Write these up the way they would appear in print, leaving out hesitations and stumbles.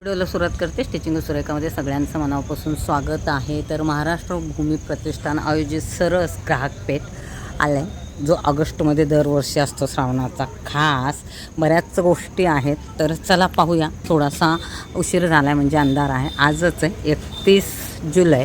व्हिडिओला सुरुवात करते. स्टिचिंग सुरेखामध्ये सगळ्यांचं मनापासून स्वागत आहे. तर महाराष्ट्र भूमी प्रतिष्ठान आयोजित सरस ग्राहक पेठ आले, जो ऑगस्टमध्ये दरवर्षी असतो श्रावणाचा खास. बऱ्याच गोष्टी आहेत, तर चला पाहूया. थोडासा उशीर झाला आहे, म्हणजे अंधार आहे. आजच आहे 31 जुलै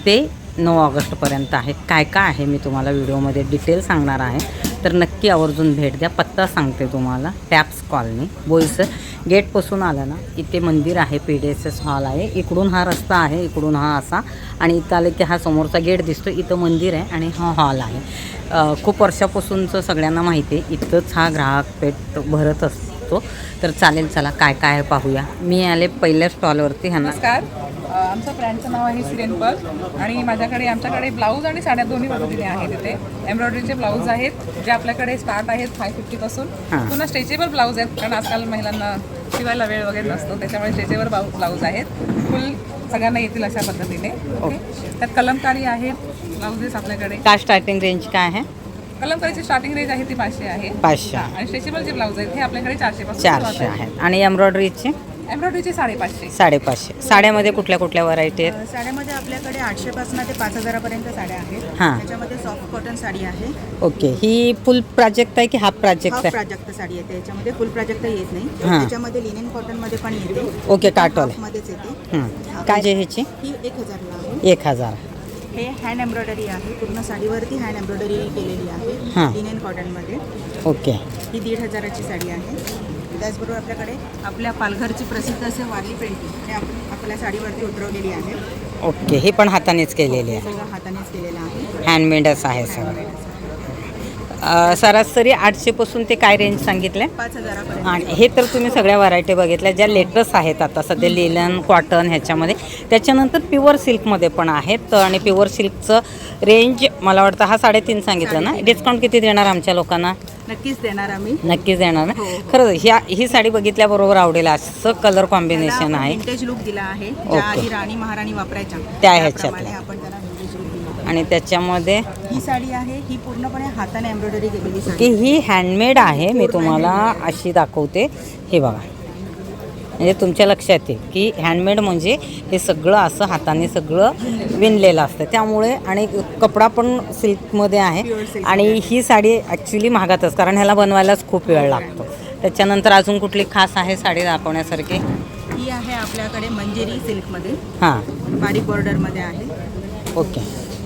ते 9 ऑगस्टपर्यंत आहे. काय काय आहे मी तुम्हाला व्हिडिओमध्ये डिटेल सांगणार आहे, तर नक्की आवर्जून भेट द्या. पत्ता सांगते तुम्हाला, टॅप्स कॉलनी बोईसर गेटपासून आलं ना, इथे मंदिर आहे, PDSS हॉल आहे. इकडून हा रस्ता आहे, इकडून हा असा, आणि इथं आले की हा समोरचा गेट दिसतो. इथं मंदिर आहे आणि हा हॉल आहे. खूप वर्षापासूनचं सगळ्यांना माहिती आहे, इथंच हा ग्राहक पेठ भरत असतो. तर चालेल, चला काय काय आहे पाहूया. मी आले पहिल्या स्टॉलवरती. नमस्कार, आमचं ब्रँडचं नाव आहे सिरेनपर आणि आमच्याकडे ब्लाऊज आणि साड्या दोन्ही पद्धतीने आहेत. इथे एम्ब्रॉयडरीचे ब्लाऊज आहेत, जे आपल्याकडे स्टार्ट आहेत 550 पासून. पुन्हा स्ट्रेचेबल ब्लाऊज आहेत, कारण आजकाल महिलांना शिवायला वेळ वगैरे नसतो, त्याच्यामुळे स्ट्रेचेबल ब्लाऊज आहेत. फुल सगळ्यांना येतील अशा पद्धतीने. ओके, त्यात कलमकारी आहेत ब्लाऊजेस आपल्याकडे. काय स्टार्टिंग रेंज काय आहे? कलमकारीची स्टार्टिंग रेंज आहे ती 500 आहे. 500. आणि स्ट्रेचेबल जे ब्लाऊज आहेत हे आपल्याकडे 400 पासून 400 आहेत. आणि एम्ब्रॉयडरीचे? एम्ब्रॉयडरीचे 550. 550. साड्यामध्ये कुठल्या कुठल्या व्हरायटी आहेत? साड्यामध्ये आपल्याकडे 800 पासून ते 5000 साड्या आहेत. हां. त्याच्यामध्ये सॉफ्ट कॉटन साडी आहे. ओके, ही फुल प्राजक्त आहे की हाफ प्राजक्त हाफ आहे? प्राजक्त साडी येते. याच्यामध्ये फुल प्राजक्त येत नाही. हां. त्याच्यामध्ये लिनेन कॉटन मध्ये पण येते. ओके, काटोल मध्येच येते. काय जे ह्याची? ही 1000 ला आहे. 1000. हे हँड एम्ब्रॉयडरी आहे, पूर्ण साडीवरती हँड एम्ब्रॉयडरी केलेली हां. आहे लिनेन कॉटन मध्ये. ओके. ही 1500ची साडी आहे. त्याचबरोबर आपल्याकडे आपल्या पालघरची प्रसिद्ध असे वारली पेंटिंग हे आपल्या साडीवरती उतरवलेली आहे. ओके, ही पण हातानेच केलेली आहे, सगळं हातानेच केलेलं आहे. हँडमेडच आहे सगळं. सरासरी 800 पासून ते काय रेंज सांगितले? 5000 आणि हे तर तुम्ही सगळ्या व्हरायटी बघितल्या, ज्या लेटेस्ट आहेत आता सध्या, लिलन कॉटन ह्याच्यामध्ये. त्याच्यानंतर प्युअर सिल्कमध्ये पण आहेत. आणि प्युअर सिल्कचं रेंज मला वाटतं हा 3.5 सांगितलं ना. डिस्काउंट किती देणार आमच्या लोकांना? नक्कीच देणार आम्ही. नक्कीच देणार ना. हो. खरंच ही साडी बघितल्याबरोबर आवडेल असं कलर कॉम्बिनेशन आहे. विंटेज लुक दिला आहे, ओके. ज्या आधी राणी महाराणी वापरायच्या त्या ह्याच्यात. त्याप्रमाणे आपण त्याला विंटेज लुक दिला. आणि त्याच्यामध्ये ही साडी आहे, ही पूर्णपणे हाताने एम्ब्रॉयडरी केलेली की साडी. ही हँडमेड आहे. मी तुम्हाला अशी दाखवते, हे बघा. म्हणजे तुमच्या लक्षात येईल की हँडमेड म्हणजे हे सगळं असं हाताने सगळं विणलेलं असतं. त्यामुळे आणि कपडा पण सिल्कमध्ये आहे. आणि ही साडी ॲक्च्युली महागातच, कारण ह्याला बनवायलाच खूप वेळ लागतो. त्याच्यानंतर अजून कुठली खास आहे साडी दाखवण्यासारखी? ही आहे आपल्याकडे मंजेरी सिल्कमध्ये, हां. बारीक बॉर्डरमध्ये आहे. ओके.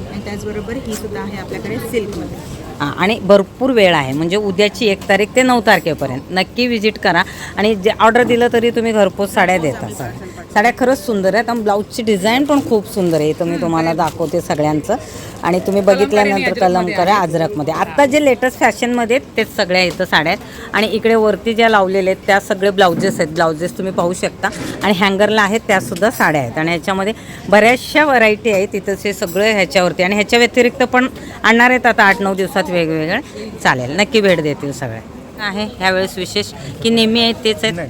आणि त्याचबरोबर ही सुद्धा आहे आपल्याकडे सिल्कमध्ये. हां. आणि भरपूर वेळ आहे, म्हणजे उद्याची 1 तारीख ते 9 तारखेपर्यंत नक्की विजिट करा. आणि जे ऑर्डर दिलं तरी तुम्ही घरपोच साड्या देता. साड्या खरंच सुंदर आहेत. आणि ब्लाऊजची डिझाईन पण खूप सुंदर आहे. मी तुम्हाला दाखवते सगळ्यांचं. आणि तुम्ही बघितल्यानंतर कलमकारी अजरकमध्ये आत्ता जे लेटेस्ट फॅशनमध्ये आहेत तेच सगळ्या इथं साड्या आहेत. आणि इकडे वरती ज्या लावलेल्या आहेत त्या सगळे ब्लाउजेस आहेत. ब्लाउजेस तुम्ही पाहू शकता. आणि हँगरला आहेत त्यासुद्धा साड्या आहेत. आणि ह्याच्यामध्ये बऱ्याचशा व्हरायटी आहेत तिथंचे सगळे ह्याच्यावरती. आणि ह्याच्या व्यतिरिक्त पण आणणार आहेत आता 8-9 दिवसात वेगवेगळे. चालेल, नक्की भेट देतील सगळे. आहे ह्यावेळेस विशेष की नेहमी आहेत तेच आहेत?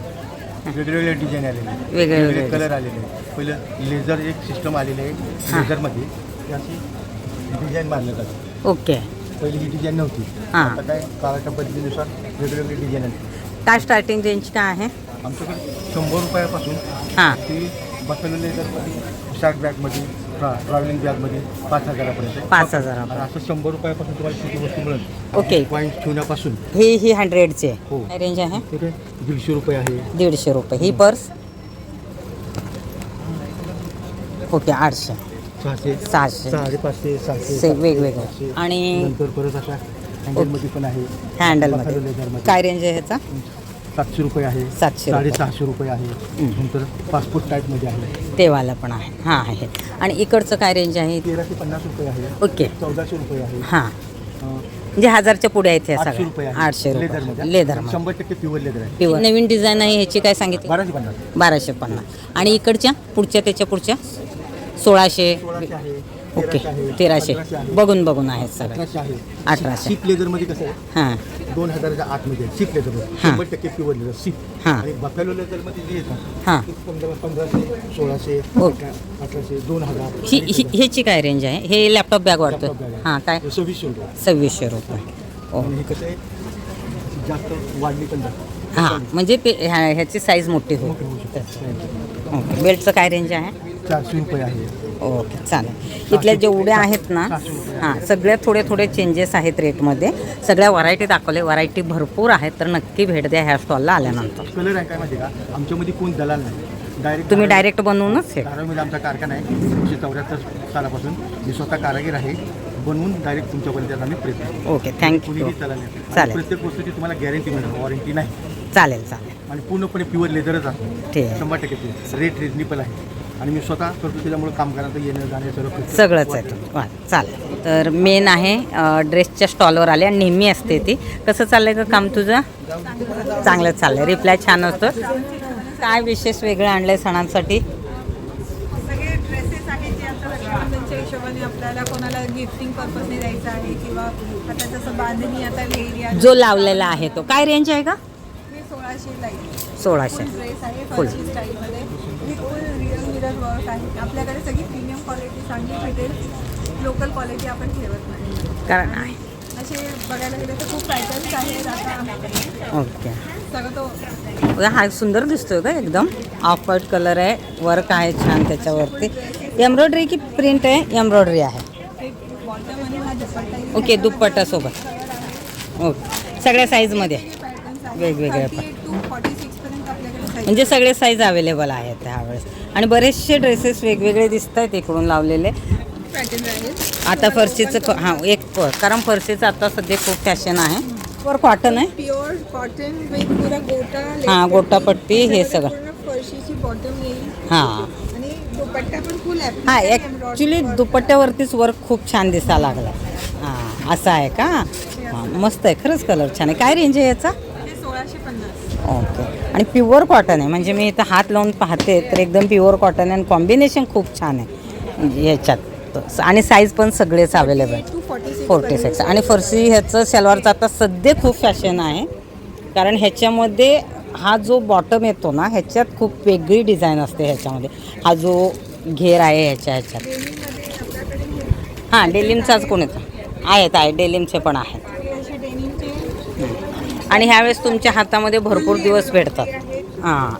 वेगवेगळे डिझाईन आलेले, वेगवेगळे कलर आलेले. पहिलं लेझर एक सिस्टम आलेलं आहे, लेझरमध्ये ती अशी डिझाईन मारलं जातं. ओके. पहिली ही डिझाईन नव्हती. हां. आता काय काळाच्या पद्धतीनुसार वेगवेगळे डिझाईन आले. काय स्टार्टिंग रेंज काय आहे? आमच्याकडे 100 रुपयापासून हां. ती बसवलेलं लेझरमध्ये, शॅक बॅगमध्ये, ट्रॅव्हलिंग बॅगमध्ये 5000पर्यंत. 5000. आणि असं 100 रुपयापासून तुम्हाला किती वस्तू मिळेल. ओके. पॉईंट ठेवण्यापासून ही 100ची हो. काय रेंज आहे? ते काय 150 रुपये आहे. 150 रुपये. ही पर्स? ओके, 800. 600, 600. 550, 700, वेगवेगळे. 700. आणि नंतर परत अशा हँडलमध्ये पण आहे. हँडलमध्ये लेझरमध्ये काय रेंज आहे ह्याचा? 700 रुपये आहे. 700 रुपये. 650 रुपये आहे. नंतर पासपोर्ट टाईपमध्ये आहे. तेवाला पण आहे. हां आहे. आणि इकडचं काय रेंज आहे? 1350 रुपये आहे. ओके. 1400 रुपये आहे. हां. म्हणजे 1000च्या पुढे आहेत हे 800 सगळे. रुपये आहे. 800 रुपये लेदरमध्ये. लेदरमध्ये. 100% प्युअर लेदर आहे. पिवळं. नवीन डिझाईन आहे ह्याची काय सांगितली? 1250. 1250. आणि इकडच्या पुढच्या त्याच्या पुढच्या 1600. 1600 आहे. ओके. 1300 आहे. 1300. 1500 आहे. बघून आहेत सगळे. 1800 आहे. 1800. सीप लेदरमध्ये कसं आहे, हां. 2000च्या आतमध्ये आहे. सीप लेदरमध्ये हां. 100% प्युअर लेदर सीप. हां. आणि बफॅलो लेदरमध्ये जे येतात हां. 1500, 1600, ओके. 1800, 2000. ह्याची काय रेंज आहे? हे लॅपटॉप बॅग वाटतं. लॅपटॉप बॅग आहे. हां. काय? 2600 रुपये. 2600 रुपये. ओ. आणि हे कसं आहे, जास्त वाढली पण जातं. हां, म्हणजे ते ह्याची साईज मोठी होईल. मोठे होऊ शकतात. ओके. बेल्टचं काय रेंज आहे? 400 रुपये आहे. ओके चालेल. इथल्या जेवढ्या आहेत ना हां सगळ्या थोडे थोडे चेंजेस आहेत रेटमध्ये. सगळ्या व्हरायटी दाखवले. व्हरायटी भरपूर आहेत तर नक्की भेट द्या ह्या स्टॉलला आल्यानंतर. कलर आहे काय माहिती का, आमच्यामध्ये कोण दलाल नाही. डायरेक्ट तुम्ही डायरेक्ट बनवूनच हे धारावीमध्ये आमचा कारखाना आहे. 1974 सालापासून मी स्वतः कारागीर आहे. बनवून डायरेक्ट तुमच्यापर्यंत आम्ही प्रयत्न. Okay thank you. कुणीही दलाल नाही. चालेल. प्रत्येक गोष्टीची तुम्हाला गॅरंटी मिळेल, वॉरंटी नाही. चालेल चालेल आणि पूर्णपणे प्युअर लेदरच असतो. ठीक आहे. 100% रेट रिजनेबल आहे. आणि मी स्वतः करतो त्याच्यामुळे काम करायचं येणं जाणे सर्व सगळंच आहे. वा चालेल. तर मेन आहे ड्रेसच्या स्टॉलवर आले आणि नेहमी असते ती. कसं चाललंय का काम तुझं? चांगलं चाललंय. रिप्लाय छान असतो. काय विशेष वेगळं आणलंय सणांसाठी? सगळे ड्रेसेस आहेत जे आता रक्षाबंधनच्या हिशोबाने आपल्याला कोणाला गिफ्टिंग पर्पजने द्यायचं आहे किंवा आता जसं बांधणी आता वेगळी जो लावलेला आहे तो काय रेंज आहे का? हे 1600 ला आहे. 1600. ड्रेस आहे फुल. फर्शी स्टाईलमध्ये with full real mirror work आहे. आपल्याकडे सगळी प्रीमियम क्वालिटी चांगली भेटेल. लोकल क्वालिटी आपण ठेवत नाही. कारण आहे. असे बघायला गेले तर खूप पॅटर्न्स आहेत आता. ओके. सगळं तो हा सुंदर दिसतोय का एकदम. ऑफ व्हाईट कलर आहे. वर्क आहे छान त्याच्यावरती. एम्ब्रॉयडरी की प्रिंट आहे? एम्ब्रॉयडरी आहे. बॉटम आणि हा दुपट्टा ओके दुपट्टासोबत. ओके. सगळ्या साईजमध्ये पॅटर्न्स आहेत. वेगवेगळ्या 38 to 46 पर्यंत आपल्याकडे size म्हणजे सगळे साईज अवेलेबल आहेत त्यावेळेस. आणि बरेचसे ड्रेसेस वेगवेगळे दिसत आहेत इकडून लावलेले. पॅटर्न आहेत. आता फरशीचं हां एक कारण फरशीचं आता सध्या खूप फॅशन आहे. वर कॉटन आहे. प्युअर कॉटन विथ पुरा गोटा हां गोटापट्टी हे सगळं. पूर्ण फरशीची बॉटम येईल हां आणि दुपट्टा पण फुल आहे. हां ॲक्च्युली दुपट्ट्यावरतीच वर्क खूप छान दिसायला लागला. हां असं आहे का? हां मस्त आहे खरंच. कलर छान आहे. काय रेंज आहे याचा? हे 1650. ओके. आणि प्युअर कॉटन आहे म्हणजे मी इथं हात लावून पाहते तर एकदम प्युअर कॉटन आहे आणि कॉम्बिनेशन खूप छान आहे ह्याच्यात. आणि साईज पण सगळेच अवेलेबल आहे. 46. आणि फरशी ह्याचं सलवारचं आता सध्या खूप फॅशन आहे. कारण ह्याच्यामध्ये हा जो बॉटम येतो ना ह्याच्यात खूप वेगळी डिझाईन असते. ह्याच्यामध्ये हा जो घेर आहे ह्याच्यात हां डेनिमचाच कोण येतो आहे डेनिमचे पण आहेत. आणि ह्यावेळेस तुमच्या हातामध्ये भरपूर दिवस भेटतात. हां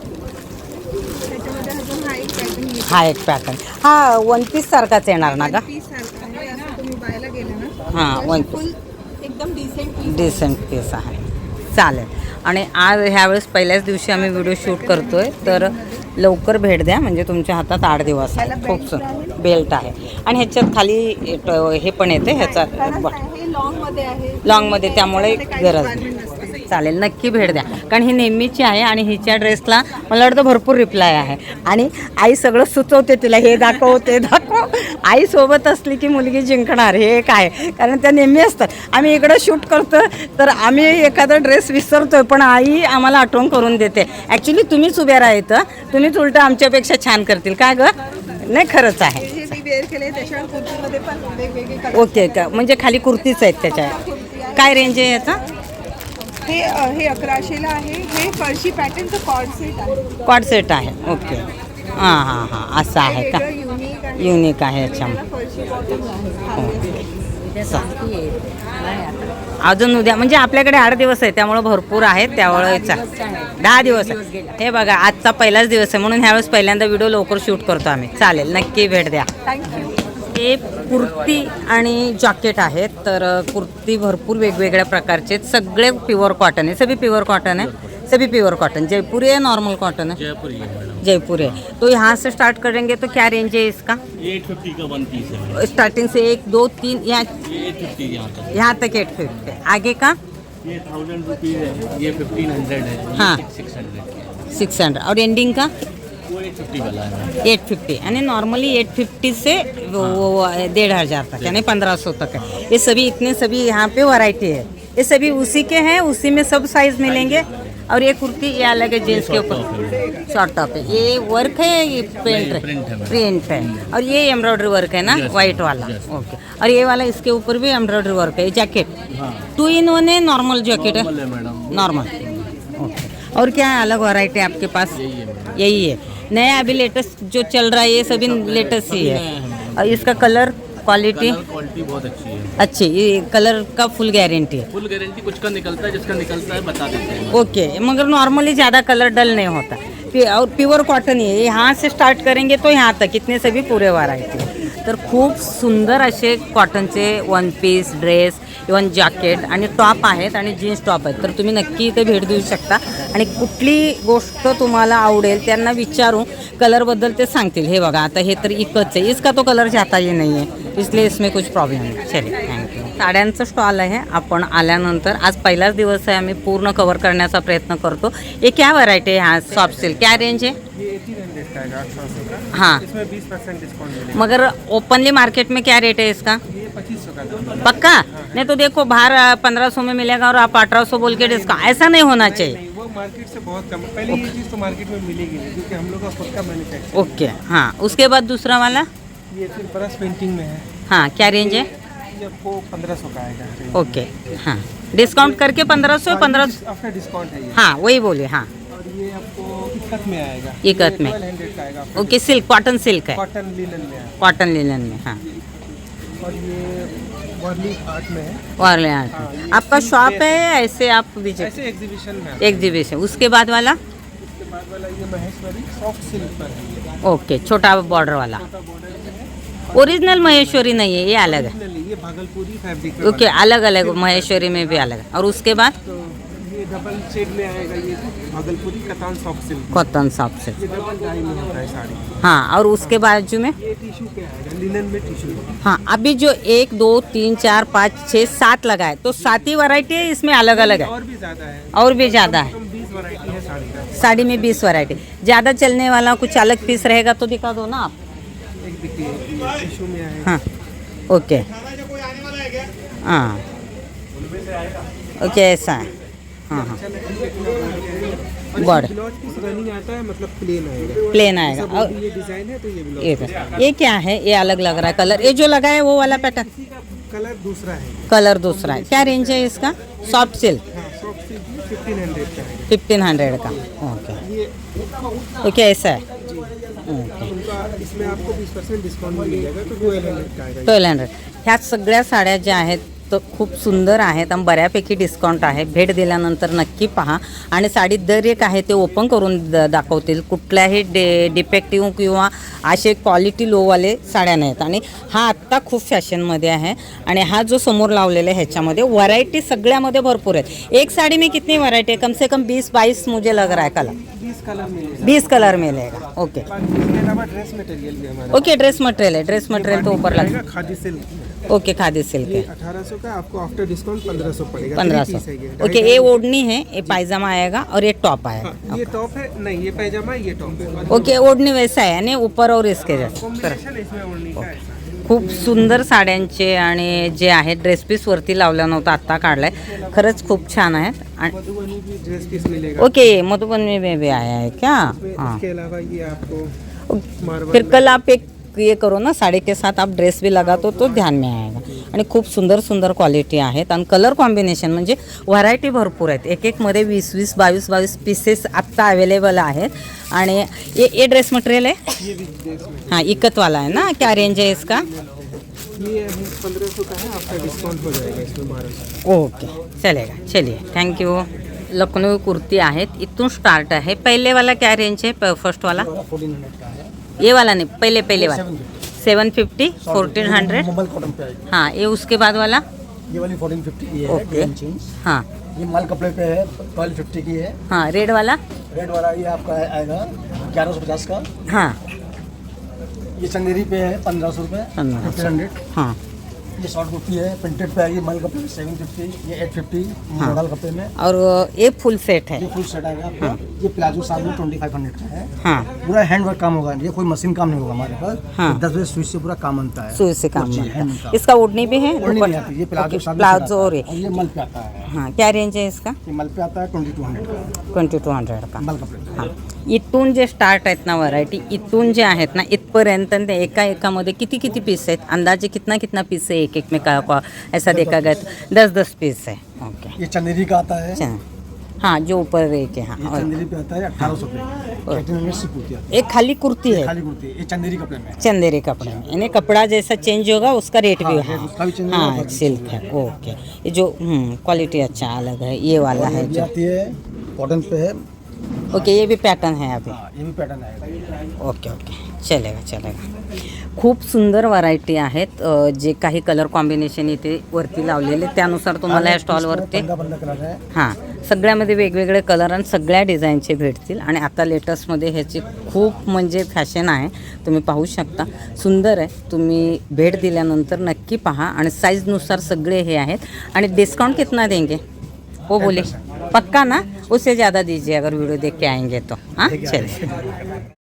त्याच्यामध्ये अजून हा एक पॅटर्न येईल. हा एक पॅटर्न. हा वन पीस सारखाच येणार ना का? पीस सारखा आहे. असं तुम्ही बायला गेला ना हां वन पीस. फुल एकदम डिसेंट पीस. डिसेंट पीस आहे. चालेल. आणि आज ह्यावेळेस पहिल्याच दिवशी आम्ही व्हिडिओ शूट करतोय तर लवकर भेट द्या म्हणजे तुमच्या हातात 8 दिवस आहे. खूप सुंदर बेल्ट आहे. आणि ह्याच्यात खाली हे पण येते ह्याचा हे लॉंग मध्ये आहे. लॉंगमध्ये त्यामुळे गरज नाही. चालेल नक्की भेट द्या कारण ही नेहमीची आहे. आणि हिच्या ड्रेसला मला वाटतं भरपूर रिप्लाय आहे. आणि आई सगळं सुचवते तिला हे दाखव ते दाखव. आई सोबत असली की मुलगी जिंकणार हे काय कारण त्या नेहमी असतात. आम्ही इकडं शूट करतो तर आम्ही एखादा ड्रेस विसरतोय पण आई आम्हाला आठवण करून देते. ॲक्च्युली तुम्हीच उभ्या राहायचं. तुम्हीच उलटं आमच्यापेक्षा छान करतील काय गं. नाही खरंच आहे. हे मी वेअर केले त्याच्यावर कुर्तीमध्ये पण वेगवेगळे कलर. ओके का म्हणजे खाली कुर्तीच आहेत त्याच्या. काय रेंज आहे याचा? हे 1100ला आहे. हे फरशी पॅटर्नचं कॉर्ड सेट आहे. कॉड सेट आहे. ओके हां हां हां असं आहे का? युनिक आहे. युनिक आहे याच्यामध्ये. फरशी बॉटम आहे. अजून उद्या म्हणजे आपल्याकडे 8 दिवस आहे त्यामुळे भरपूर आहेत. त्यामुळे 10 दिवस आहे. हे बघा आजचा पहिलाच दिवस आहे म्हणून ह्यावेळेस पहिल्यांदा व्हिडिओ लवकर शूट करतो आम्ही. चालेल नक्की भेट द्या. थँक्यू. हे कुर्ती आणि जॅकेट आहेत तर कुर्ती भरपूर वेगवेगळ्या प्रकारचे आहेत. सगळे प्युअर कॉटन है. सभी प्युअर कॉटन है. सभी प्योर कॉटन. जयपुरी है नॉर्मल कॉटन है? जयपुरी है मैडम। जयपुरी है। तो यहाँ से स्टार्ट करेंगे तो क्या रेंज है इसका? 850 का वन पीस है। स्टार्टिंग से 1 2 3 यहाँ 850 यहाँ तक 850। आगे का ये 1000 रुपीज़ है, ये 1500 है, ये हाँ। 600 600 और एंडिंग का वो 850 वाला है। 850 यानी नॉर्मली 850 से वो 1500 तक यानी 1500 तक है। ये सभी इतने सभी यहाँ पे वैरायटी है। ये सभी उसी के हैं, उसी में सब साइज मिलेंगे। और ये कुर्ती ये अलग है जींस के ऊपर शॉर्ट टॉप है। ये वर्क है ये प्रिंट है? प्रिंट है। और ये एम्ब्रॉयडरी वर्क है ना वाइट वाला? ओके। और ये वाला इसके ऊपर भी एम्ब्रॉयडरी वर्क है। जैकेट 2 in 1 है? नॉर्मल जैकेट है? नॉर्मल। ओके। और क्या है अलग वैरायटी आपके पास? यही है नया अभी लेटेस्ट जो चल रहा है, ये सभी लेटेस्ट ही है। और इसका कलर क्वालिटी क्वालिटी बहुत अच्छी है, अच्छी, ये कलर का फुल गारंटी है। फुल गारंटी। कुछ का निकलता है, जिसका निकलता है बता देते हैं। ओके, मगर नॉर्मली ज़्यादा कलर डल नहीं होता और प्योर कॉटन ही है। यहाँ से स्टार्ट करेंगे तो यहाँ तक इतने से भी पूरे व्हरायटी। तर खूप सुंदर असे कॉटनचे one piece dress, even jacket आणि टॉप आहेत आणि जीन्स टॉप आहेत। तर तुम्ही नक्की इथे भेट देऊ शकता आणि कुठली गोष्ट तुम्हाला आवडेल त्यांना विचारू, कलरबद्दल ते सांगतील। हे बघा, आता हे तर इकच आहे, इसका तो कलर जाता ही नाही आहे, इसलिए इसमें कुछ प्रॉब्लेम नहीं। चलिए, थँक्यू। साड्यांचं स्टॉल आहे, आपण आल्यानंतर आज पहिलाच दिवस आहे, आम्ही पूर्ण कवर करण्याचा प्रयत्न करतो। ये क्या वैरायटी है यहाँ सॉफ्ट सिल्क, क्या रेंज है? ये 1800 का आएगा, 800 का। हाँ, इसमें 20% डिस्काउंट मिलेगा। मगर ओपनली मार्केट में क्या रेट है इसका? ये 2500 का दाम है। पक्का? नहीं तो देखो बाहर 1500 में मिलेगा और आप 1800 बोल के डिस्काउंट, ऐसा नहीं होना चाहिए। नहीं, वो मार्केट से बहुत कम है। पहले ये चीज़ तो मार्केट में मिलेगी नहीं, क्योंकि हम लोग का खुद का मैन्युफैक्चर। ओके, हाँ। उसके बाद दूसरा वाला, ये फिर ब्रश पेंटिंग में है, हाँ, क्या रेंज है? ये आपको 1500 का आएगा। ओके, हाँ, डिस्काउंट करके 1500 1500, आफ्टर डिस्काउंट है ये। हाँ वही बोले, हाँ। और ये आपको इकत में आएगा, इकत में। 1200 का आएगा। ओके, सिल्क, कॉटन सिल्क है, कॉटन लिनन में है। कॉटन लिनन में, हाँ। और ये वर्ली आर्ट में है, वाले आर्ट में। आपका शॉप है या ऐसे आप विजिट? ऐसे एग्जीबिशन में है। एग्जीबिशन। उसके बाद वाला, उसके बाद वाला ये महेश्वरी सॉफ्ट सिल्क पर है। ओके, छोटा बॉर्डर वाला, ओरिजिनल महेश्वरी नहीं है, ये अलग है। Originally ये भागलपुरी फैब्रिक में ओके, अलग अलग महेश्वरी में भी अलग है। और उसके बाद तो ये डबल शेड में आएगा, ये भागलपुरी कतान soft silk. Cotton soft silk, ये डबल डाई में होता है साड़ी। हाँ। और उसके बाजू में, ये टिश्यू पे आएगा, लिनन में टिश्यू। हाँ, अभी जो 1 2 3 4 5 6 7 लगा है, तो 7 ही वैरायटी है, इसमें अलग अलग है और भी ज़्यादा है, और भी ज़्यादा है। कम 20 वैरायटी है साड़ी का। साड़ी में 20 वैरायटी। ज़्यादा चलने वाला कुछ अलग पीस रहेगा तो दिखा दो ना आप। एक देखिए, ये टिश्यू में आएगा। हाँ, ओके, हाँ, ओके, ऐसा है, हाँ हाँ, बॉर्डर ब्लाउज पीस रनिंग आता है, मतलब प्लेन आएगा। प्लेन आएगा। सब और ये डिजाइन है, तो ये ब्लाउज ये क्या है? ये अलग लग रहा है कलर, ये जो लगा है वो वाला पैटर्न, इसी का कलर दूसरा है। कलर दूसरा है। क्या रेंज है इसका? सॉफ्ट सिल्क, हाँ, सॉफ्ट सिल्क 1500 का है। 1500 का, ओके, ये ओके, ऐसा है, उनका इसमें आपको 20% डिस्काउंट मिल जाएगा, तो 1200 का आएगा। 1200। ह्या सगळ्या साड्या ज्या आहेत तो खूप सुंदर आहेत आणि बऱ्यापैकी डिस्काउंट आहे। भेट दिल्यानंतर नक्की पहा आणि साडी दर एक आहे ते ओपन करून दाखवतील। कुठल्याही डिफेक्टिव्ह किंवा असे क्वालिटी लोवाले साड्या नाहीत। आणि हा आत्ता खूप फॅशनमध्ये आहे आणि हा जो समोर लावलेला आहे ह्याच्यामध्ये व्हरायटी सगळ्यामध्ये भरपूर आहेत। एक साड़ी में कितनी वैरायटी है? कम से कम 20-22 मुझे लग रहा है कलर। 20 कलर मिलेगा। 20 कलर मिलेगा, ओके। बाकी इसके अलावा ड्रेस मटेरियल भी हमारे ओके, ड्रेस मटेरियल है, ड्रेस मटेरियल तो ऊपर लगा, khadi silk. Okay, khadi silk ये है, 1800 का, आपको आफ्टर डिस्काउंट 1500 पड़ेगा। 1500। 3 पीस है ये। ओके, ये ओढ़नी है, ये पायजामा आएगा और ये टॉप आएगा। हाँ, ये टॉप है, नहीं ये पैजामा, ये टॉप है। ओके, ओढ़नी वैसा आहे आणि ऊपर और इसके जैसा। कॉम्बिनेशन है इसमें ओढ़नी का ऐसा। खूप सुंदर साड्यांचे आणि जे आहे ड्रेस पीस वरती लावला नव्हता, आत्ता काढलाय, खरंच खूप छान आहेत। आणि मधुबनी भी ड्रेस पीस मिलेगा। ओके, मधुबनी में भी आया है क्या? हाँ, इसके अलावा ये आपको मार्बल फिर कल आप एक ये करो ना, साड़ी के साथ आप ड्रेस भी लगा तो ध्यान में आएगा। आणि खूप सुंदर सुंदर क्वालिटी आहेत आणि कलर कॉम्बिनेशन म्हणजे व्हरायटी भरपूर आहेत। एक एक मध्ये 20-20 22-22 पीसेस आत्ता अवेलेबल आहेत। आणि ये ड्रेस मटेरियल है, ये भी ड्रेस में हाँ, इकत वाला है ना? क्या रेंज है इसका? ये 1500 का है, आपका डिस्काउंट हो जाएगा इसमें 1200। ओके, चलेगा, चलिए, थँक्यू। लखनऊ कुर्ती आहेत, इथून स्टार्ट आहे। पहले वाला क्या रेंज है? फर्स्ट वाला 1400 का है, ये वाला नहीं, पहले वाला 750 1400। मोबाइल कॉटन पे आएगी। हाँ, ये उसके बाद वाला, ये वाली 1450 की है, ओके। Green change. हाँ ये माल कपड़े पे है, 1250 की है। हाँ, रेड वाला, रेड वाला ये आपका आएगा 1150 का। हाँ ये चंदेरी पे है 1500 रुपये, 1500। हाँ, ये शॉर्ट कुर्ती है, प्रिंटेड पे आएगी, माल कपड़े में 750, ये 850 मॉडल कपड़े में। और ये फुल सेट है। ये फुल सेट आएगा आपका। ये प्लाजो सामने 2500 का है। हाँ, पूरा हैंड वर्क काम होगा, ये कोई मशीन काम नहीं होगा हमारे पास। हाँ। 10 बजे स्विच से पूरा काम बनता है। सुई से काम जी, बनता हैंड है। का। इसका ओढ़नी भी है, ओढ़नी ऊपर- नहीं आती, ये प्लाजो ओके, सामने प्लाजो से और आता ये, है। और ये मल पे आता है। हाँ, क्या रेंज है इसका? ये मल पे आता है 2200 का, 2200 का। मल कपड़े पे। हां, इथून जे स्टार्ट आहेत ना व्हरायटी, इथून जे आहेत ना इथपर्यंत ते एकामध्ये किती किती पीस आहेत? अंदाजे कितना पीस है एक में का ऐसा देखा गया तो 10 पीस है। ओके, ये चंदेरी का आता है। अच्छा, हाँ जो ऊपर एक है, ये हाँ। चंदेरी पे आता है 1800 पे। कैटन में सिर्फ कुर्ती आती एक खाली कुर्ती है, है खाली कुर्ती। ये चंदेरी कपड़े में है। चंदेरी कपड़े में, यानी कपड़ा जैसा चेंज होगा उसका रेट भी हाँ, उसका भी change होगा, हाँ उसका भी सिल्क है। ओके, ये जो क्वालिटी अच्छा अलग है, ये वाला है ये जो। आती है कॉटन पे है। ओके, ये भी पैटर्न है अभी। हाँ, ये भी पैटर्न आएगा। ओके ओके, चलेगा चलेगा। खूप सुंदर व्हरायटी आहेत। जे काही कलर कॉम्बिनेशन इथे वरती लावलेले त्यानुसार तुम्हाला या स्टॉलवरती 15 कलर है। हां सगळ्यामध्ये वेगवेगळे कलर आणि सगळ्या डिझाईनचे भेटतील। आणि आता लेटेस्टमध्ये ह्याची खूप म्हणजे फॅशन आहे, तुम्ही पाहू शकता, सुंदर आहे। तुम्ही भेट दिल्यानंतर नक्की पहा आणि साईजनुसार सगळे हे आहेत। आणि डिस्काउंट कितना देंगे वो बोले, पक्का ना? उससे ज़्यादा दीजिए अगर वीडियो देख के आएंगे तो। हाँ चलिए।